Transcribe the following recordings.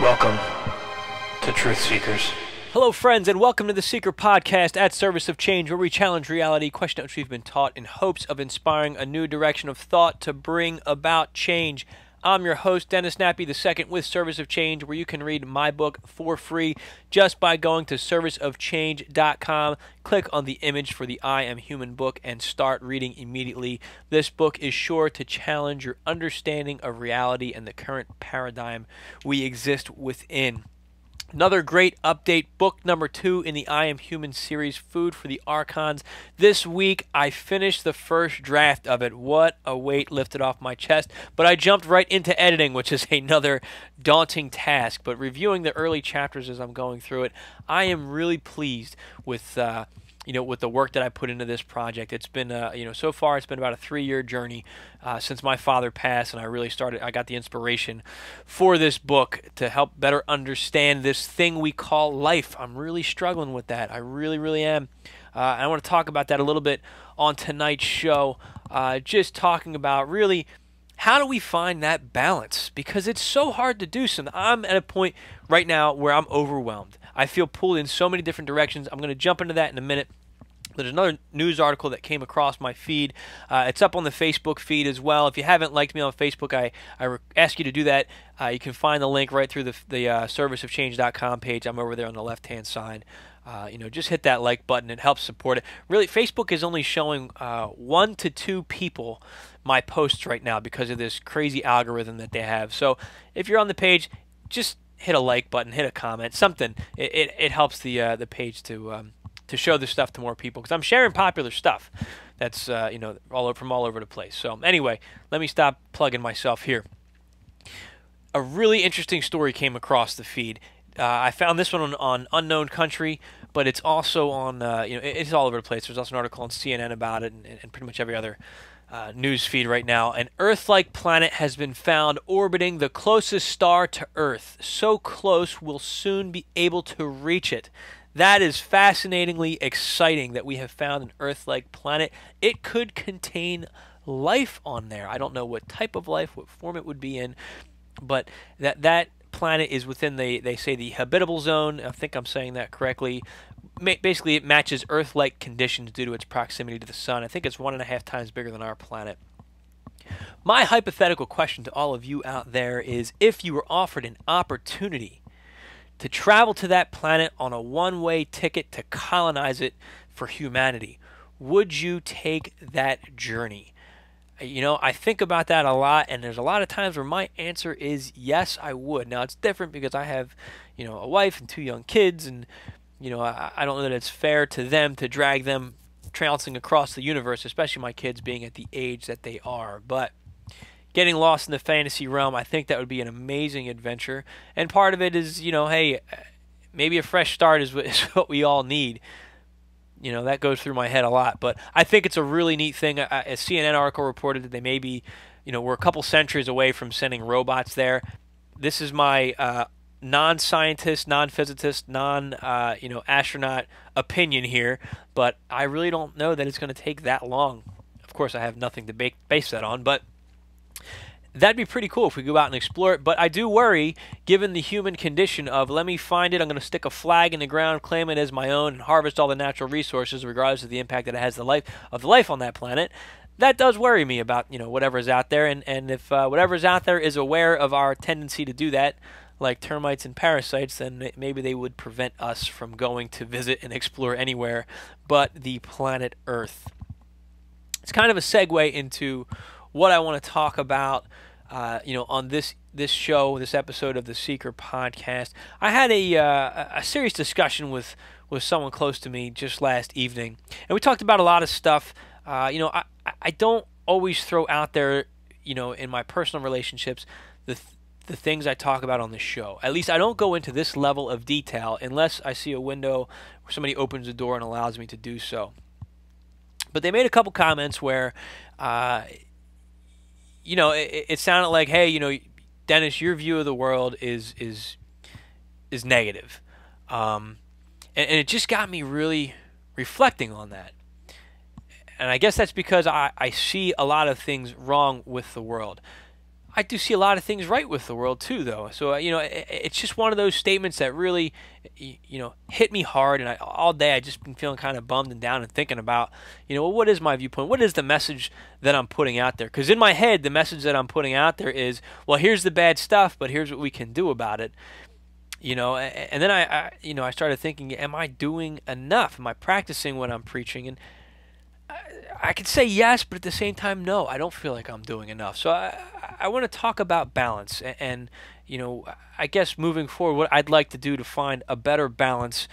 Welcome to TruthSeikers. Hello friends, and welcome to the Seiker podcast at Service of Change, where we challenge reality, question what we've been taught in hopes of inspiring a new direction of thought to bring about change. I'm your host, Dennis Nappy II with Service of Change, where you can read my book for free just by going to serviceofchange.com. Click on the image for the I Am Human book and start reading immediately. This book is sure to challenge your understanding of reality and the current paradigm we exist within. Another great update, book number 2 in the I Am Human series, Food for the Archons. This week, I finished the first draft of it. What a weight lifted off my chest. But I jumped right into editing, which is another daunting task. But reviewing the early chapters as I'm going through it, I am really pleased with with the work that I put into this project. It's been, so far it's been about a 3-year journey since my father passed, and I got the inspiration for this book to help better understand this thing we call life. I'm really struggling with that. I really, really am. I want to talk about that a little bit on tonight's show, just talking about really how do we find that balance? Because it's so hard to do something. I'm at a point right now where I'm overwhelmed. I feel pulled in so many different directions. I'm going to jump into that in a minute. There's another news article that came across my feed. It's up on the Facebook feed as well. If you haven't liked me on Facebook, I ask you to do that. You can find the link right through the serviceofchange.com page. I'm over there on the left-hand side. Just hit that like button. It helps support it. Really, Facebook is only showing 1 to 2 people my posts right now because of this crazy algorithm that they have. So if you're on the page, just hit a like button, hit a comment, something. It helps the page to show this stuff to more people, because I'm sharing popular stuff that's from all over the place. So anyway, let me stop plugging myself here. A really interesting story came across the feed. I found this one on Unknown Country, but it's also on it's all over the place. There's also an article on CNN about it, and pretty much every other news feed right now. An Earth-like planet has been found orbiting the closest star to Earth. So close we'll soon be able to reach it. That is fascinatingly exciting that we have found an Earth-like planet. It could contain life on there. I don't know what type of life, what form it would be in, but that planet is within they say the habitable zone. I think I'm saying that correctly. Basically, it matches Earth-like conditions due to its proximity to the sun. I think it's 1.5 times bigger than our planet. My hypothetical question to all of you out there is, if you were offered an opportunity to travel to that planet on a one-way ticket to colonize it for humanity, would you take that journey? I think about that a lot, and there's a lot of times where my answer is yes, I would. Now, it's different because I have, a wife and 2 young kids, and I don't know that it's fair to them to drag them trouncing across the universe, especially my kids being at the age that they are. But getting lost in the fantasy realm, I think that would be an amazing adventure. And part of it is, hey, maybe a fresh start is what we all need. That goes through my head a lot. But I think it's a really neat thing. A CNN article reported that they may be, we're a couple centuries away from sending robots there. This is my non-scientist, non-physicist, astronaut opinion here, but I really don't know that it's going to take that long. Of course, I have nothing to base that on, but that'd be pretty cool if we go out and explore it. But I do worry, given the human condition of, let me find it, I'm going to stick a flag in the ground, claim it as my own, and harvest all the natural resources, regardless of the impact that it has the life on that planet. That does worry me about, whatever's out there, and if whatever's out there is aware of our tendency to do that, like termites and parasites, then maybe they would prevent us from going to visit and explore anywhere but the planet Earth. it's kind of a segue into what I want to talk about, on this show, this episode of the Seiker podcast. I had a serious discussion with someone close to me just last evening, and we talked about a lot of stuff. I don't always throw out there, in my personal relationships, the things I talk about on the show. At least I don't go into this level of detail unless I see a window where somebody opens the door and allows me to do so. But they made a couple comments where, it sounded like, hey, Dennis, your view of the world is negative, and it just got me really reflecting on that. And I guess that's because I see a lot of things wrong with the world. I do see a lot of things right with the world too, though. So it's just one of those statements that really, hit me hard. And all day I just been feeling kind of bummed and down and thinking about, what is my viewpoint? What is the message that I'm putting out there? Because in my head, the message that I'm putting out there is, well, here's the bad stuff, but here's what we can do about it. And then I started thinking, am I doing enough? Am I practicing what I'm preaching? And I could say yes, but at the same time, no, I don't feel like I'm doing enough. So I want to talk about balance, and I guess moving forward, what I'd like to do to find a better balance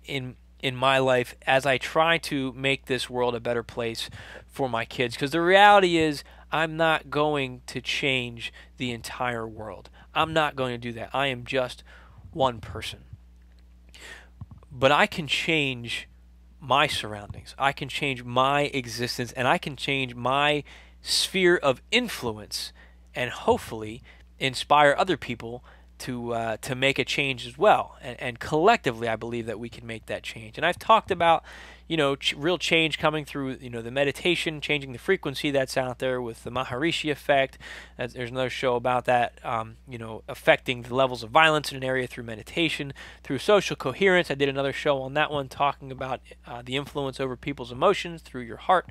in my life as I try to make this world a better place for my kids. Because the reality is, I'm not going to change the entire world. I'm not going to do that. I am just one person. But I can change my surroundings. I can change my existence, and I can change my sphere of influence, and hopefully inspire other people to make a change as well. And collectively, I believe that we can make that change. And I've talked about real change coming through the meditation, changing the frequency that's out there with the Maharishi effect. There's another show about that, affecting the levels of violence in an area through meditation, through social coherence. I did another show on that one talking about the influence over people's emotions through your heart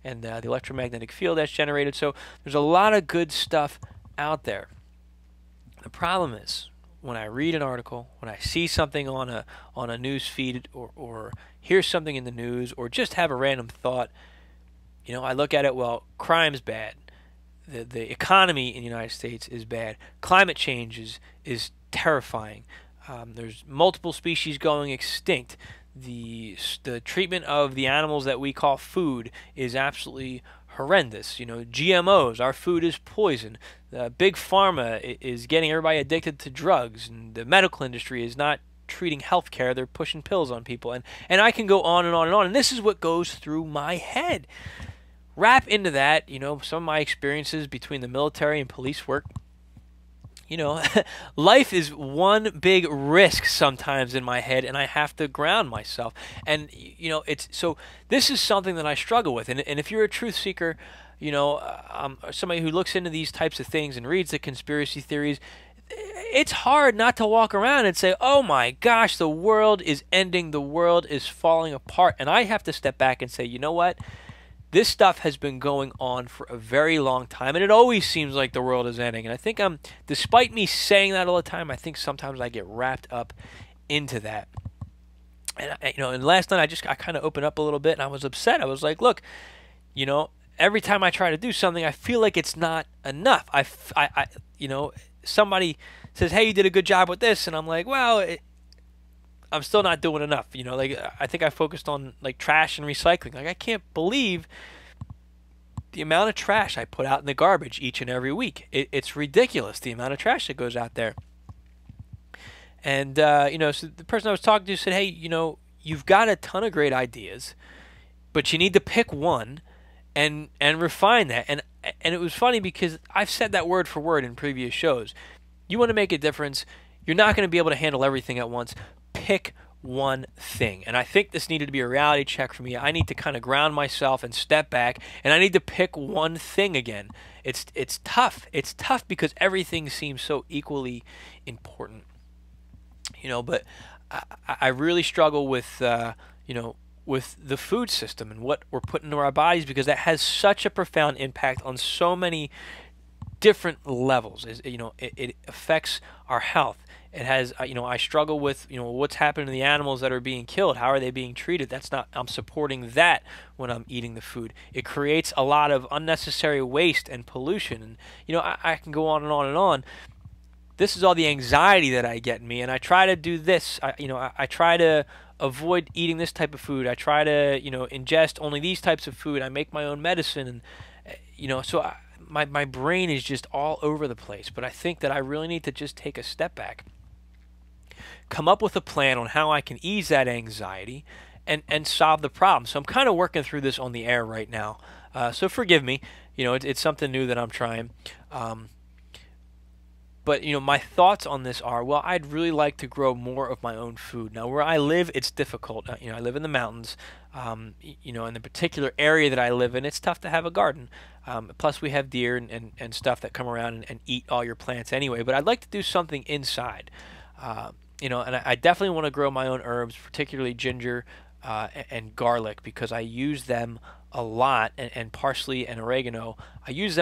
and the electromagnetic field that's generated. So there's a lot of good stuff out there. The problem is, when I read an article, when I see something on a news feed, or hear something in the news, or just have a random thought, I look at it, well, crime's bad. The economy in the United States is bad. Climate change is terrifying. There's multiple species going extinct. The treatment of the animals that we call food is absolutely horrendous. GMOs, our food is poison. Big pharma is getting everybody addicted to drugs, and the medical industry is not treating healthcare. They're pushing pills on people, and I can go on and on and on. And this is what goes through my head. Wrap into that, some of my experiences between the military and police work. Life is one big risk sometimes in my head, and I have to ground myself. And so this is something that I struggle with. And if you're a truth seeker, somebody who looks into these types of things and reads the conspiracy theories, it's hard not to walk around and say, oh my gosh, the world is ending, the world is falling apart. And I have to step back and say, you know what? This stuff has been going on for a very long time, and it always seems like the world is ending. And I think despite me saying that all the time, I think sometimes I get wrapped up into that. And and last night I kind of opened up a little bit, and I was upset. I was like, look, every time I try to do something, I feel like it's not enough. Somebody says, hey, you did a good job with this, and I'm like, well, I'm still not doing enough. I think I focused on trash and recycling. I can't believe the amount of trash I put out in the garbage each and every week. It's ridiculous, the amount of trash that goes out there. And so the person I was talking to said, hey, you've got a ton of great ideas, but you need to pick one and refine that. And it was funny because I've said that word for word in previous shows. You want to make a difference, you're not going to be able to handle everything at once. Pick one thing. And I think this needed to be a reality check for me. I need to kind of ground myself and step back, and I need to pick one thing again. It's tough. It's tough because everything seems so equally important. But I really struggle with with the food system and what we're putting into our bodies, because that has such a profound impact on so many different levels. It affects our health. It has, I struggle with, what's happening to the animals that are being killed. How are they being treated? That's not, I'm supporting that when I'm eating the food. It creates a lot of unnecessary waste and pollution. And, I can go on and on and on. This is all the anxiety that I get in me, and I try to do this. I try to avoid eating this type of food. I try to, ingest only these types of food. I make my own medicine, and my brain is just all over the place. But I think that I really need to just take a step back, come up with a plan on how I can ease that anxiety and solve the problem. So I'm kind of working through this on the air right now. So forgive me. It's something new that I'm trying. But, my thoughts on this are, well, I'd really like to grow more of my own food. Now, where I live, it's difficult. I live in the mountains. In the particular area that I live in, it's tough to have a garden. Plus, we have deer and stuff that come around and eat all your plants anyway. But I'd like to do something inside. And I definitely want to grow my own herbs, particularly ginger and garlic, because I use them a lot, and parsley and oregano. I use them